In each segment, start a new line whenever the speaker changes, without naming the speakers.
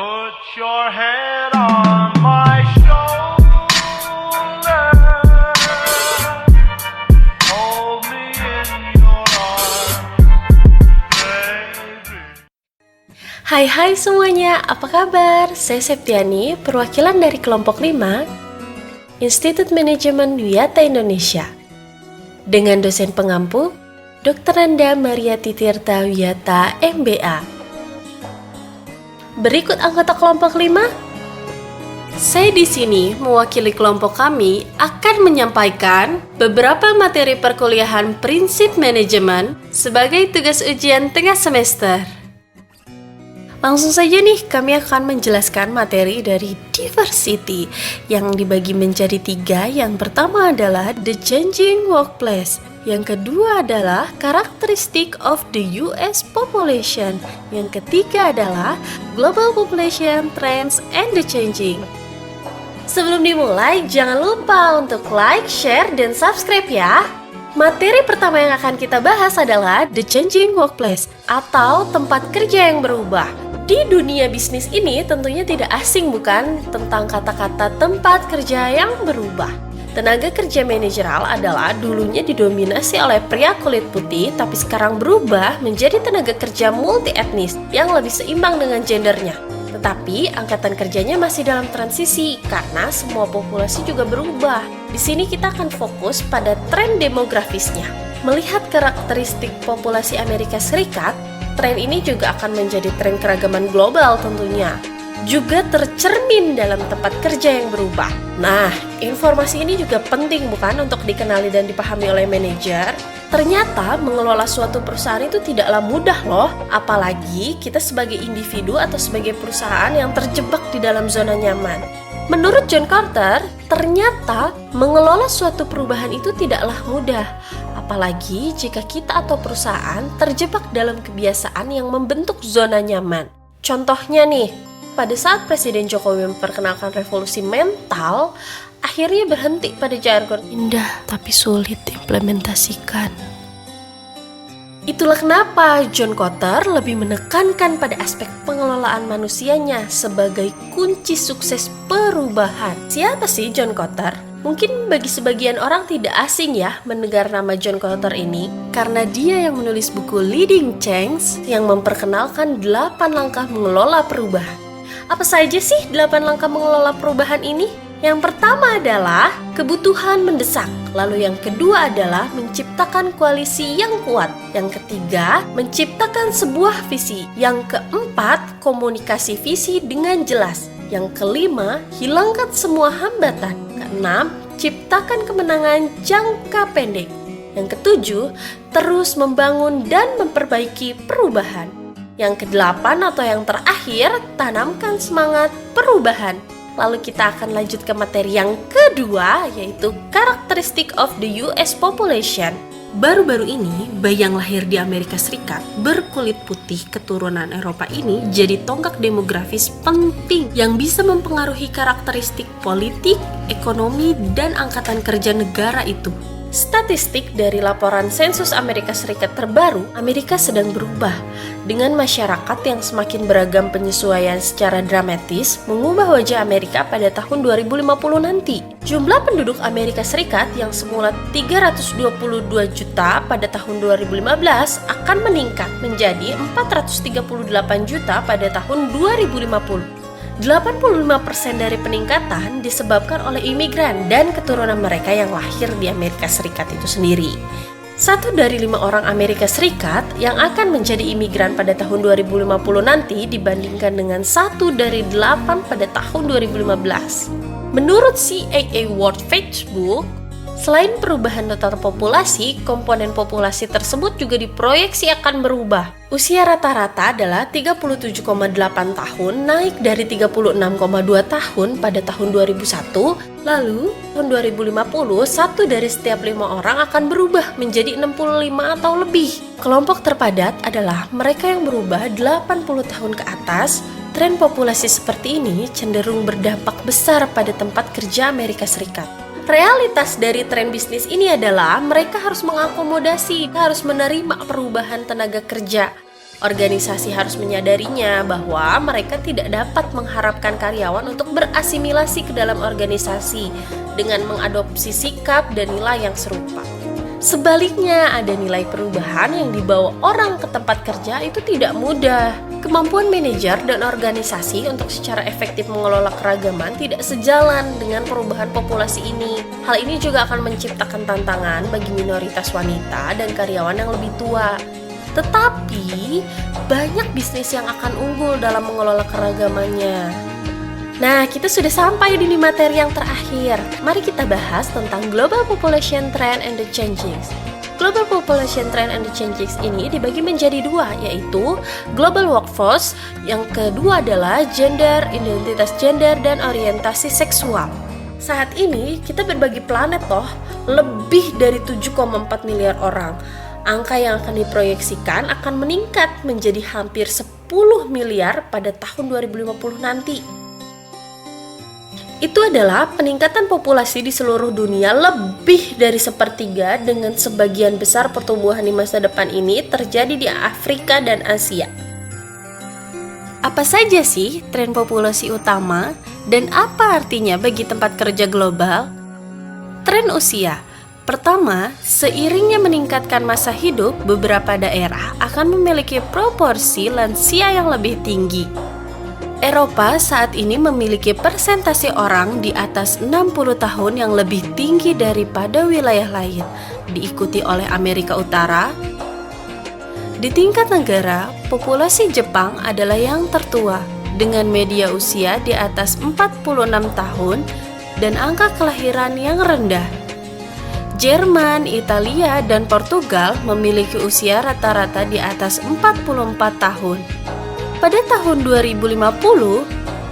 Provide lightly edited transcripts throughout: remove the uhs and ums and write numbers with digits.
Put your head on my shoulder. Hold me in your arms, baby.
Hai semuanya, apa kabar? Saya Septiani, perwakilan dari kelompok 5 Institut Manajemen Wiyata Indonesia. Dengan dosen pengampu, Dr. Anda Maria Titirta Wiyata, MBA. Berikut anggota kelompok 5. Saya di sini mewakili kelompok kami akan menyampaikan beberapa materi perkuliahan prinsip manajemen sebagai tugas ujian tengah semester. Langsung saja nih, kami akan menjelaskan materi dari diversity yang dibagi menjadi 3. Yang pertama adalah the changing workplace. Yang kedua adalah characteristic of the US population. Yang ketiga adalah global population trends and the changing. Sebelum dimulai, jangan lupa untuk like, share, dan subscribe ya. Materi pertama yang akan kita bahas adalah the changing workplace atau tempat kerja yang berubah. Di dunia bisnis ini tentunya tidak asing bukan tentang kata-kata tempat kerja yang berubah. Tenaga kerja manajerial adalah dulunya didominasi oleh pria kulit putih, tapi sekarang berubah menjadi tenaga kerja multi etnis yang lebih seimbang dengan gendernya. Tetapi angkatan kerjanya masih dalam transisi karena semua populasi juga berubah. Di sini kita akan fokus pada tren demografisnya. Melihat karakteristik populasi Amerika Serikat, tren ini juga akan menjadi tren keragaman global tentunya. Juga tercermin dalam tempat kerja yang berubah. Nah, informasi ini juga penting bukan untuk dikenali dan dipahami oleh manajer. Ternyata mengelola suatu perusahaan itu tidaklah mudah loh, apalagi kita sebagai individu atau sebagai perusahaan yang terjebak di dalam zona nyaman. Menurut John Carter, ternyata mengelola suatu perubahan itu tidaklah mudah, apalagi jika kita atau perusahaan terjebak dalam kebiasaan yang membentuk zona nyaman. Contohnya nih, pada saat Presiden Jokowi memperkenalkan revolusi mental, akhirnya berhenti pada jargon indah tapi sulit diimplementasikan. Itulah kenapa John Kotter lebih menekankan pada aspek pengelolaan manusianya sebagai kunci sukses perubahan. Siapa sih John Kotter? Mungkin bagi sebagian orang tidak asing ya mendengar nama John Kotter ini, karena dia yang menulis buku Leading Change yang memperkenalkan 8 langkah mengelola perubahan. Apa saja sih 8 langkah mengelola perubahan ini? Yang pertama adalah kebutuhan mendesak. Lalu yang kedua adalah menciptakan koalisi yang kuat. Yang ketiga, menciptakan sebuah visi. Yang keempat, komunikasi visi dengan jelas. Yang kelima, hilangkan semua hambatan. Keenam, ciptakan kemenangan jangka pendek. Yang ketujuh, terus membangun dan memperbaiki perubahan. Yang ke-8 atau yang terakhir, tanamkan semangat perubahan. Lalu kita akan lanjut ke materi yang kedua, yaitu Characteristic of the US Population. Baru-baru ini, bayi yang lahir di Amerika Serikat berkulit putih keturunan Eropa ini jadi tonggak demografis penting yang bisa mempengaruhi karakteristik politik, ekonomi, dan angkatan kerja negara itu. Statistik dari laporan sensus Amerika Serikat terbaru, Amerika sedang berubah dengan masyarakat yang semakin beragam. Penyesuaian secara dramatis mengubah wajah Amerika pada tahun 2050 nanti. Jumlah penduduk Amerika Serikat yang semula 322 juta pada tahun 2015 akan meningkat menjadi 438 juta pada tahun 2050. 85% dari peningkatan disebabkan oleh imigran dan keturunan mereka yang lahir di Amerika Serikat itu sendiri. 1 dari 5 orang Amerika Serikat yang akan menjadi imigran pada tahun 2050 nanti dibandingkan dengan 1 dari 8 pada tahun 2015. Menurut CAA World Factbook, selain perubahan total populasi, komponen populasi tersebut juga diproyeksi akan berubah. Usia rata-rata adalah 37,8 tahun, naik dari 36,2 tahun pada tahun 2001. Lalu, tahun 2050, 1 dari setiap 5 orang akan berubah menjadi 65 atau lebih. Kelompok terpadat adalah mereka yang berubah 80 tahun ke atas. Tren populasi seperti ini cenderung berdampak besar pada tempat kerja Amerika Serikat. Realitas dari tren bisnis ini adalah mereka harus mengakomodasi, harus menerima perubahan tenaga kerja. Organisasi harus menyadarinya bahwa mereka tidak dapat mengharapkan karyawan untuk berasimilasi ke dalam organisasi dengan mengadopsi sikap dan nilai yang serupa. Sebaliknya, ada nilai perubahan yang dibawa orang ke tempat kerja itu tidak mudah. Kemampuan manajer dan organisasi untuk secara efektif mengelola keragaman tidak sejalan dengan perubahan populasi ini. Hal ini juga akan menciptakan tantangan bagi minoritas wanita dan karyawan yang lebih tua. Tetapi, banyak bisnis yang akan unggul dalam mengelola keragamannya. Nah, kita sudah sampai di materi yang terakhir. Mari kita bahas tentang Global Population Trend and the Changes. Global Population Trend and the Changes ini dibagi menjadi dua, yaitu Global Workforce, yang kedua adalah Gender, Identitas Gender, dan Orientasi Seksual. Saat ini, kita berbagi planet loh, lebih dari 7,4 miliar orang. Angka yang akan diproyeksikan akan meningkat menjadi hampir 10 miliar pada tahun 2050 nanti. Itu adalah peningkatan populasi di seluruh dunia lebih dari sepertiga, dengan sebagian besar pertumbuhan di masa depan ini terjadi di Afrika dan Asia. Apa saja sih tren populasi utama dan apa artinya bagi tempat kerja global? Tren usia. Pertama, seiringnya meningkatkan masa hidup, beberapa daerah akan memiliki proporsi lansia yang lebih tinggi. Eropa saat ini memiliki persentase orang di atas 60 tahun yang lebih tinggi daripada wilayah lain, diikuti oleh Amerika Utara. Di tingkat negara, populasi Jepang adalah yang tertua, dengan media usia di atas 46 tahun dan angka kelahiran yang rendah. Jerman, Italia, dan Portugal memiliki usia rata-rata di atas 44 tahun. Pada tahun 2050,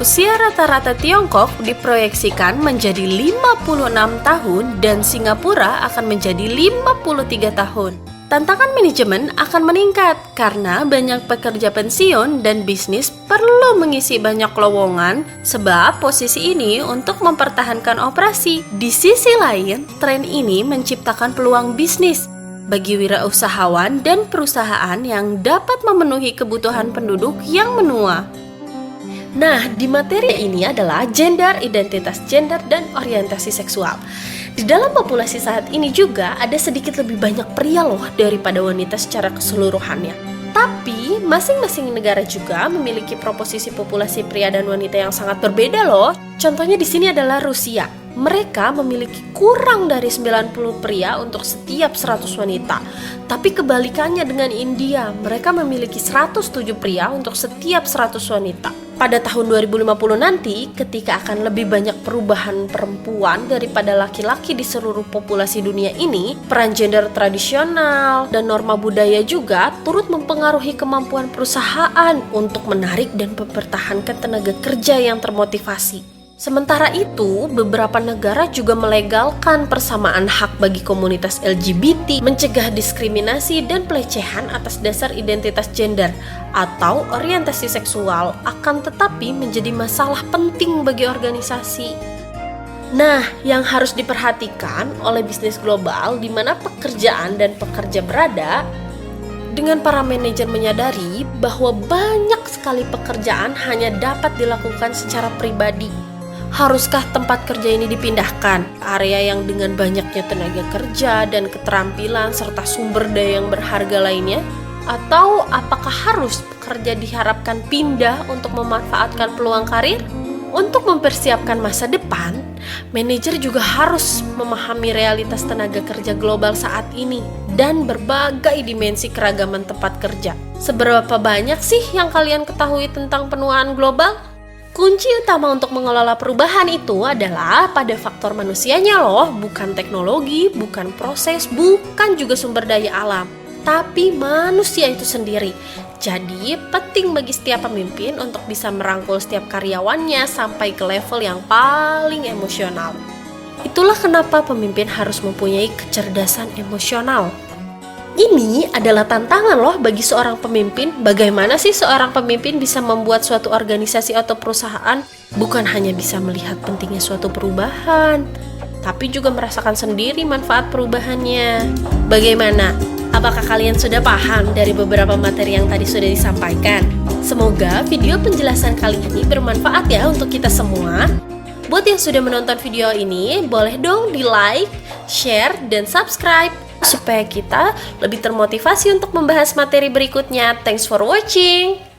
usia rata-rata Tiongkok diproyeksikan menjadi 56 tahun dan Singapura akan menjadi 53 tahun. Tantangan manajemen akan meningkat karena banyak pekerja pensiun dan bisnis perlu mengisi banyak lowongan, sebab posisi ini untuk mempertahankan operasi. Di sisi lain, tren ini menciptakan peluang bisnis bagi wirausahawan dan perusahaan yang dapat memenuhi kebutuhan penduduk yang menua. Nah, di materi ini adalah gender, identitas gender, dan orientasi seksual. Di dalam populasi saat ini juga ada sedikit lebih banyak pria loh daripada wanita secara keseluruhannya. Tapi, masing-masing negara juga memiliki proporsi populasi pria dan wanita yang sangat berbeda loh. Contohnya di sini adalah Rusia. Mereka memiliki kurang dari 90 pria untuk setiap 100 wanita. Tapi kebalikannya dengan India, mereka memiliki 107 pria untuk setiap 100 wanita. Pada tahun 2050 nanti, ketika akan lebih banyak perubahan perempuan daripada laki-laki di seluruh populasi dunia ini, peran gender tradisional dan norma budaya juga turut mempengaruhi kemampuan perusahaan untuk menarik dan mempertahankan tenaga kerja yang termotivasi. Sementara itu, beberapa negara juga melegalkan persamaan hak bagi komunitas LGBT, mencegah diskriminasi dan pelecehan atas dasar identitas gender atau orientasi seksual, akan tetapi menjadi masalah penting bagi organisasi. Nah, yang harus diperhatikan oleh bisnis global di mana pekerjaan dan pekerja berada, dengan para manajer menyadari bahwa banyak sekali pekerjaan hanya dapat dilakukan secara pribadi. Haruskah tempat kerja ini dipindahkan ke area yang dengan banyaknya tenaga kerja dan keterampilan serta sumber daya yang berharga lainnya? Atau apakah harus pekerja diharapkan pindah untuk memanfaatkan peluang karir? Untuk mempersiapkan masa depan, manajer juga harus memahami realitas tenaga kerja global saat ini dan berbagai dimensi keragaman tempat kerja. Seberapa banyak sih yang kalian ketahui tentang penuaan global? Kunci utama untuk mengelola perubahan itu adalah pada faktor manusianya loh, bukan teknologi, bukan proses, bukan juga sumber daya alam, tapi manusia itu sendiri. Jadi penting bagi setiap pemimpin untuk bisa merangkul setiap karyawannya sampai ke level yang paling emosional. Itulah kenapa pemimpin harus mempunyai kecerdasan emosional. Ini adalah tantangan loh bagi seorang pemimpin. Bagaimana sih seorang pemimpin bisa membuat suatu organisasi atau perusahaan bukan hanya bisa melihat pentingnya suatu perubahan, tapi juga merasakan sendiri manfaat perubahannya. Bagaimana? Apakah kalian sudah paham dari beberapa materi yang tadi sudah disampaikan? Semoga video penjelasan kali ini bermanfaat ya untuk kita semua. Buat yang sudah menonton video ini, boleh dong di like, share, dan subscribe supaya kita lebih termotivasi untuk membahas materi berikutnya. Thanks for watching.